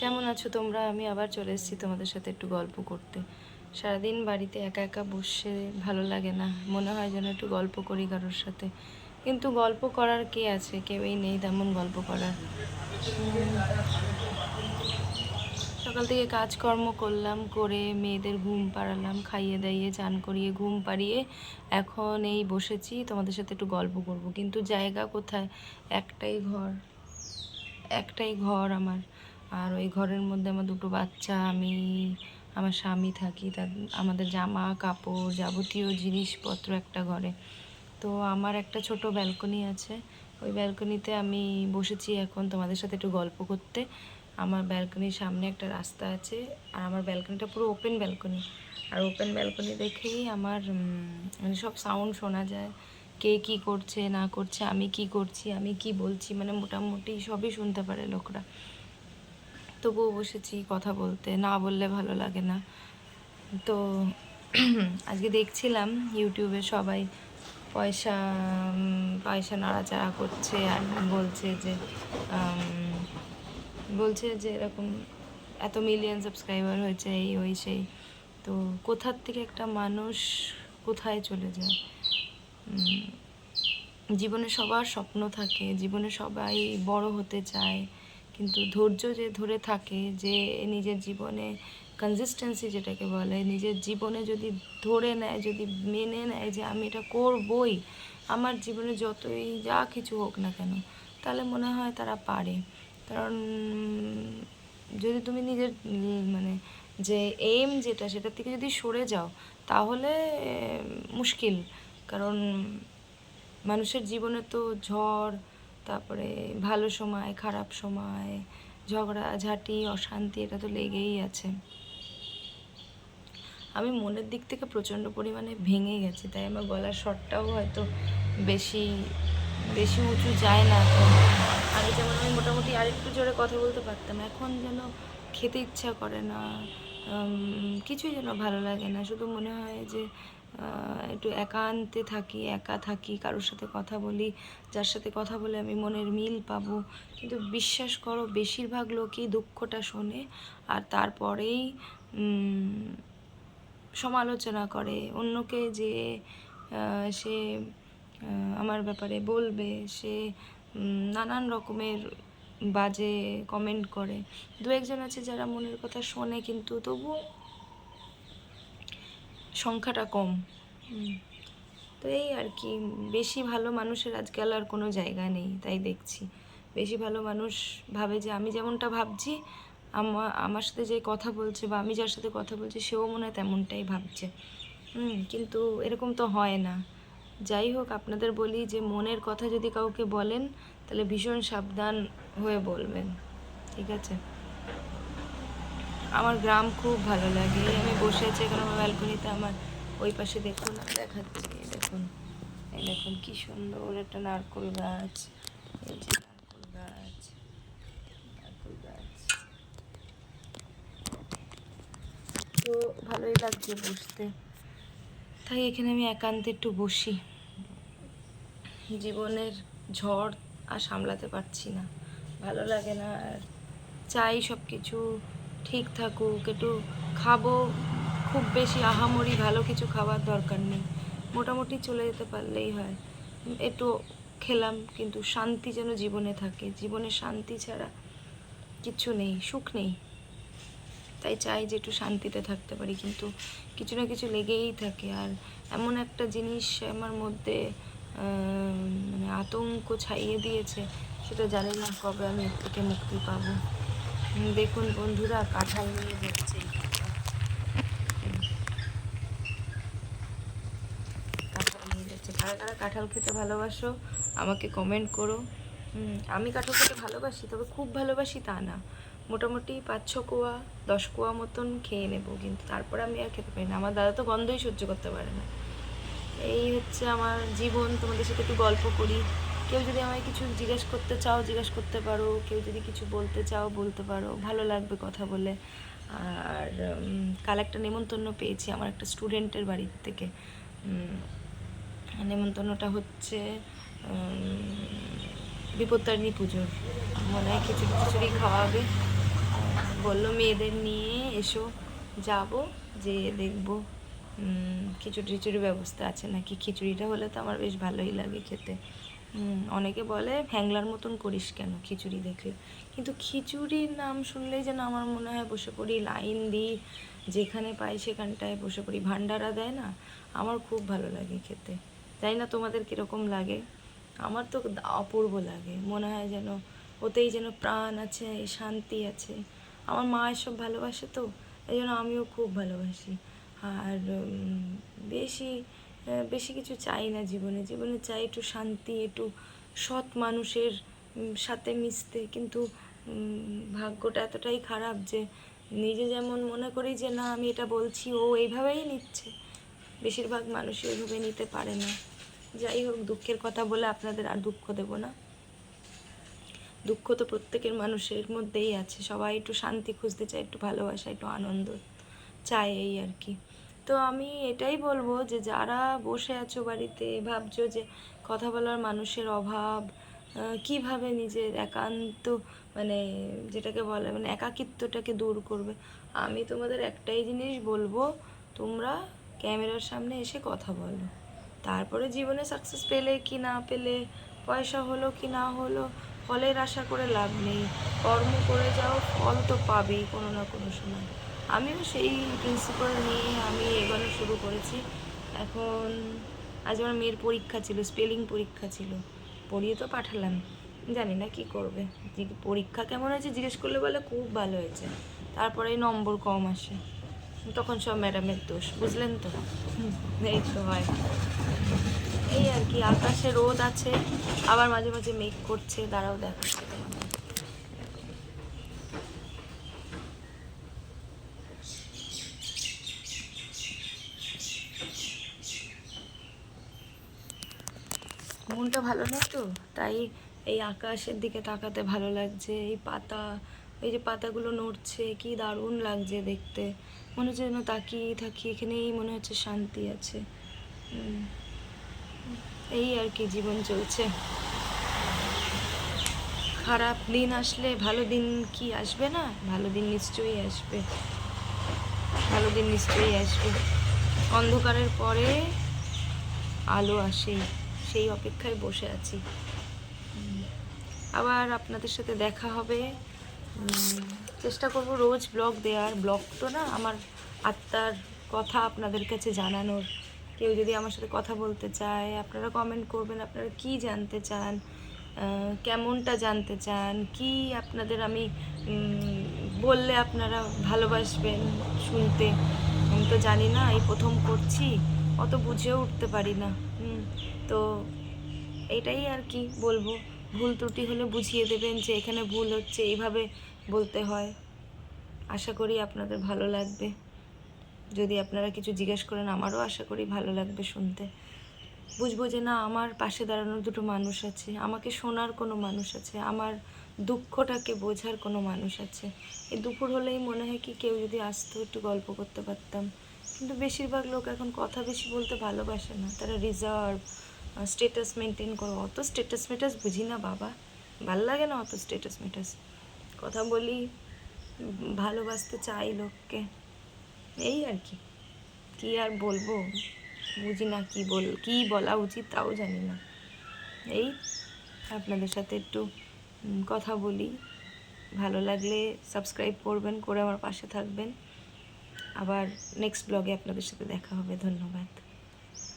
কেমন আছো তোমরা? আমি আবার চলে এসেছি তোমাদের সাথে একটু গল্প করতে। সারাদিন বাড়িতে একা একা বসে ভালো লাগে না, মনে হয় যেন একটু গল্প করি কারোর সাথে, কিন্তু গল্প করার কে আছে? কেউই নেই তেমন গল্প করার। সকাল থেকে কাজকর্ম করলাম, করে মেয়েদের ঘুম পাড়ালাম, খাইয়ে দাইয়ে চান করিয়ে ঘুম পাড়িয়ে এখন এই বসেছি তোমাদের সাথে একটু গল্প করব, কিন্তু জায়গা কোথায়? একটাই ঘর, একটাই ঘর আমার। আর ওই ঘরের মধ্যে আমার দুটো বাচ্চা, আমি, আমার স্বামী থাকি। তার আমাদের জামা কাপড় যাবতীয় জিনিসপত্র একটা ঘরে। তো আমার একটা ছোট ব্যালকনি আছে, ওই ব্যালকনিতে আমি বসেছি এখন তোমাদের সাথে একটু গল্প করতে। আমার ব্যালকনির সামনে একটা রাস্তা আছে, আর আমার ব্যালকনিটা পুরো ওপেন ব্যালকনি। আর ওপেন ব্যালকনি দেখেই আমার মানে সব সাউন্ড শোনা যায়, কে কী করছে না করছে, আমি কি করছি, আমি কি বলছি, মানে মোটামুটি সবই শুনতে পারে লোকরা। তবুও বসেছি কথা বলতে, না বললে ভালো লাগে না। তো আজকে দেখছিলাম ইউটিউবে সবাই পয়সা পয়সা নাড়াচাড়া করছে, আর বলছে যে এরকম এত মিলিয়ন সাবস্ক্রাইবার হয়েছে, এই ওই সেই। তো কোথার থেকে একটা মানুষ কোথায় চলে যায়? জীবনে সবার স্বপ্ন থাকে, জীবনে সবাই বড় হতে চায়, কিন্তু ধৈর্য যে ধরে থাকে, যে নিজের জীবনে কনসিস্টেন্সি যেটাকে বলে, নিজের জীবনে যদি ধরে নেয়, যদি মেনে নেয় যে আমি এটা করবই, আমার জীবনে যতই যা কিছু হোক না কেন, তাহলে মনে হয় তারা পারে। কারণ যদি তুমি নিজের মানে যে এইম যেটা, সেটার থেকে যদি সরে যাও, তাহলে মুশকিল। কারণ মানুষের জীবনে তো ঝড়, তারপরে ভালো সময়, খারাপ সময়, ঝগড়াঝাটি, অশান্তি, এটা তো লেগেই আছে। আমি মনের দিক থেকে প্রচণ্ড পরিমাণে ভেঙে গেছি, তাই আমার গলার স্বরটাও হয়তো বেশি বেশি উঁচু যায় না এখন। আগে যেমন আমি মোটামুটি আরেকটু জোরে কথা বলতে পারতাম, এখন যেন খেতে ইচ্ছা করে না, কিছুই যেন ভালো লাগে না। শুধু মনে হয় যে একটু একান্তে থাকি, একা থাকি, কারোর সাথে কথা বলি, যার সাথে কথা বলে আমি মনের মিল পাবো। কিন্তু বিশ্বাস করো, বেশিরভাগ লোকই দুঃখটা শোনে, আর তারপরেই সমালোচনা করে অন্যকে, যে সে আমার ব্যাপারে বলবে, সে নানান রকমের বাজে কমেন্ট করে। দু একজন আছে যারা মনের কথা শোনে, কিন্তু তবুও সংখ্যাটা কম। তো এই আর কি, বেশি ভালো মানুষের আজকাল আর কোনো জায়গা নেই, তাই দেখছি বেশি ভালো মানুষ ভাবে যে আমি যেমনটা ভাবছি, আমার সাথে যে কথা বলছে বা আমি যার সাথে কথা বলছি সেও মনে হয় তেমনটাই ভাবছে। কিন্তু এরকম তো হয় না। যাই হোক, আপনাদের বলি যে মনের কথা যদি কাউকে বলেন, তাহলে ভীষণ সাবধান হয়ে বলবেন, ঠিক আছে? আমার গ্রাম খুব ভালো লাগে। আমি বসে আছি এখন আমার ব্যালকনিতে, আমার ওই পাশে দেখুন, আমি দেখাচ্ছি, দেখুন, এই দেখুন কি সুন্দর একটা নারকেল গাছ, এই যে নারকেল গাছ, নারকেল গাছ। তো ভালোই লাগছে বসতে, তাই এখানে আমি একান্তে একটু বসি। জীবনের ঝড় আর সামলাতে পারছি না, ভালো লাগে না, আর চাই সব কিছু ঠিক থাকুক। একটু খাবো, খুব বেশি আহামরি ভালো কিছু খাবার দরকার নেই, মোটামুটি চলে যেতে পারলেই হয়। একটু খেলাম, কিন্তু শান্তি যেন জীবনে থাকে। জীবনে শান্তি ছাড়া কিচ্ছু নেই, সুখ নেই। তাই চাই যে একটু শান্তিতে থাকতে পারি, কিন্তু কিছু না কিছু লেগেই থাকে। আর এমন একটা জিনিস আমার মধ্যে মানে আতঙ্ক ছাইয়ে দিয়েছে, সেটা জানি না কবে আমি এর থেকে মুক্তি পাবো। দেখুন বন্ধুরা, কাঁঠাল নিয়ে যাচ্ছে, কাঁঠাল নিয়ে যাচ্ছে। কারা কারা কাঁঠাল খেতে ভালোবাসো আমাকে কমেন্ট করো। আমি কাঁঠাল খেতে ভালোবাসি, তবে খুব ভালোবাসি তা না, মোটামুটি 5-6 কোয়া 10 কোয়া মতন খেয়ে নেব, কিন্তু তারপরে আমি আর খেতে পারি না। আমার দাদা তো গন্ধই সহ্য করতে পারে না। এই হচ্ছে আমার জীবন, তোমাদের সাথে একটু গল্প করি। কেউ যদি আমায় কিছু জিজ্ঞেস করতে চাও, জিজ্ঞেস করতে পারো, কেউ যদি কিছু বলতে চাও বলতে পারো, ভালো লাগবে কথা বলে। আর কাল একটা নেমন্তন্ন পেয়েছি আমার একটা স্টুডেন্টের বাড়ির থেকে। নেমন্তন্নটা হচ্ছে বিপত্তারিণী পুজোর, মনে হয় খিচুড়ি খিচুড়ি খাওয়াবে। বললো মেয়েদের নিয়ে এসো, যাব, যে দেখবো খিচুড়ি টিচুড়ির ব্যবস্থা আছে নাকি। খিচুড়িটা হলে তো আমার বেশ ভালোই লাগে খেতে। অনেকে বলে হ্যাংলার মতন করিস কেন খিচুড়ি দেখলে, কিন্তু খিচুড়ির নাম শুনলেই যেন আমার মনে হয় বসে পড়ি, লাইন দিই, যেখানে পাই সেখানটায় বসে পড়ি। ভান্ডারা দেয় না, আমার খুব ভালো লাগে খেতে। জানি না তোমাদের কীরকম লাগে, আমার তো অপূর্ব লাগে। মনে হয় যেন ওতেই যেন প্রাণ আছে, শান্তি আছে। আমার মা এসব ভালোবাসে, তো এই জন্য আমিও খুব ভালোবাসি। আর বেশি বেশি কিছু চাই না জীবনে। জীবনে চাই একটু শান্তি, একটু সৎ মানুষের সাথে মিশতে। কিন্তু ভাগ্যটা এতটাই খারাপ যে নিজে যেমন মনে করি যে না আমি এটা বলছি, ও এইভাবেই নিচ্ছে। বেশিরভাগ মানুষই ওইভাবে নিতে পারে না। যাই হোক, দুঃখের কথা বলে আপনাদের আর দুঃখ দেব না। দুঃখ তো প্রত্যেকের মানুষের মধ্যেই আছে। সবাই একটু শান্তি খুঁজতে চায়, একটু ভালোবাসা, একটু আনন্দ চায়, এই আর কি। তো আমি এটাই বলবো যে যারা বসে আছো বাড়িতে, ভাবছো যে কথা বলার মানুষের অভাব, কিভাবে নিজের একান্ত মানে যেটাকে বলে মানে একাকিত্বটাকে দূর করবে, আমি তোমাদের একটাই জিনিস বলবো, তোমরা ক্যামেরার সামনে এসে কথা বলো। তারপরে জীবনে সাকসেস পেলে কি না পেলে, পয়সা হলো কি না হলো, ফলের আশা করে লাভ নেই। কর্ম করে যাও, ফল তো পাবেই কোনো না কোনো সময়। আমিও সেই প্রিন্সিপাল নিয়ে আমি এগোনো শুরু করেছি। এখন আজ আমার মেয়ের পরীক্ষা ছিল, স্পেলিং পরীক্ষা ছিল, পড়িয়ে তো পাঠালাম, জানি না কি করবে। পরীক্ষা কেমন হয়েছে জিজ্ঞেস করলে বলে খুব ভালো হয়েছে, তারপরে নম্বর কম আসে, তখন সব ম্যাডামের দোষ, বুঝলেন তো। এই তো হয়, এই আর কি। আকাশে রোদ আছে, আবার মাঝে মাঝে মেঘ করছে, দাঁড়াও দেখাচ্ছি তোমাদের। মনটা ভালো না তো, তাই এই আকাশের দিকে তাকাতে ভালো লাগছে। এই পাতা, এই যে পাতাগুলো নড়ছে, কি দারুণ লাগছে দেখতে। মনে হচ্ছে যেন তাকিয়ে থাকি, এখানেই মনে হচ্ছে শান্তি আছে। এই আর কি, জীবন চলছে। খারাপ দিন আসলে ভালো দিন কি আসবে না? ভালো দিন নিশ্চয়ই আসবে, ভালো দিন নিশ্চয়ই আসবে। অন্ধকারের পরে আলো আসে, সেই অপেক্ষায় বসে আছি। আবার আপনাদের সাথে দেখা হবে। চেষ্টা করব রোজ ব্লগ দেওয়ার। ব্লগ তো না, আমার আত্মার কথা আপনাদের কাছে জানানোর। কেউ যদি আমার সাথে কথা বলতে চায়, আপনারা কমেন্ট করবেন, আপনারা কি জানতে চান, কেমনটা জানতে চান, কি আপনাদের আমি বললে আপনারা ভালোবাসবেন শুনতে। আমি তো জানি না, এই প্রথম করছি, অত বুঝেও উঠতে পারি না। তো এটাই আর কি বলবো। ভুল ত্রুটি হলে বুঝিয়ে দেবেন যে এখানে ভুল হচ্ছে, এইভাবে বলতে হয়। আশা করি আপনাদের ভালো লাগবে। যদি আপনারা কিছু জিজ্ঞেস করেন, আমারও আশা করি ভালো লাগবে শুনতে। বুঝবো যে না, আমার পাশে দাঁড়ানোর দুটো মানুষ আছে, আমাকে শোনার কোনো মানুষ আছে, আমার দুঃখটাকে বোঝার কোনো মানুষ আছে। এই দুপুর হলেই মনে হয় কি কেউ যদি আসতো, একটু গল্প করতে পারতাম। কিন্তু বেশিরভাগ লোক এখন কথা বেশি বলতে ভালোবাসে না, তারা রিজার্ভ, স্টেটাস মেনটেন করো। অত স্টেটাস মেটাস বুঝি না বাবা, ভাল লাগে না অত স্টেটাস মেটাস। কথা বলি, ভালোবাসতে চাই লোককে, এই আর কি। কি আর বলবো, বুঝি না কি বলা উচিত, তাও জানি না। এই আপনাদের সাথে একটু কথা বলি। ভালো লাগলে সাবস্ক্রাইব করবেন, করে আমার পাশে থাকবেন। আবার নেক্সট ব্লগে আপনাদের সাথে দেখা হবে। ধন্যবাদ।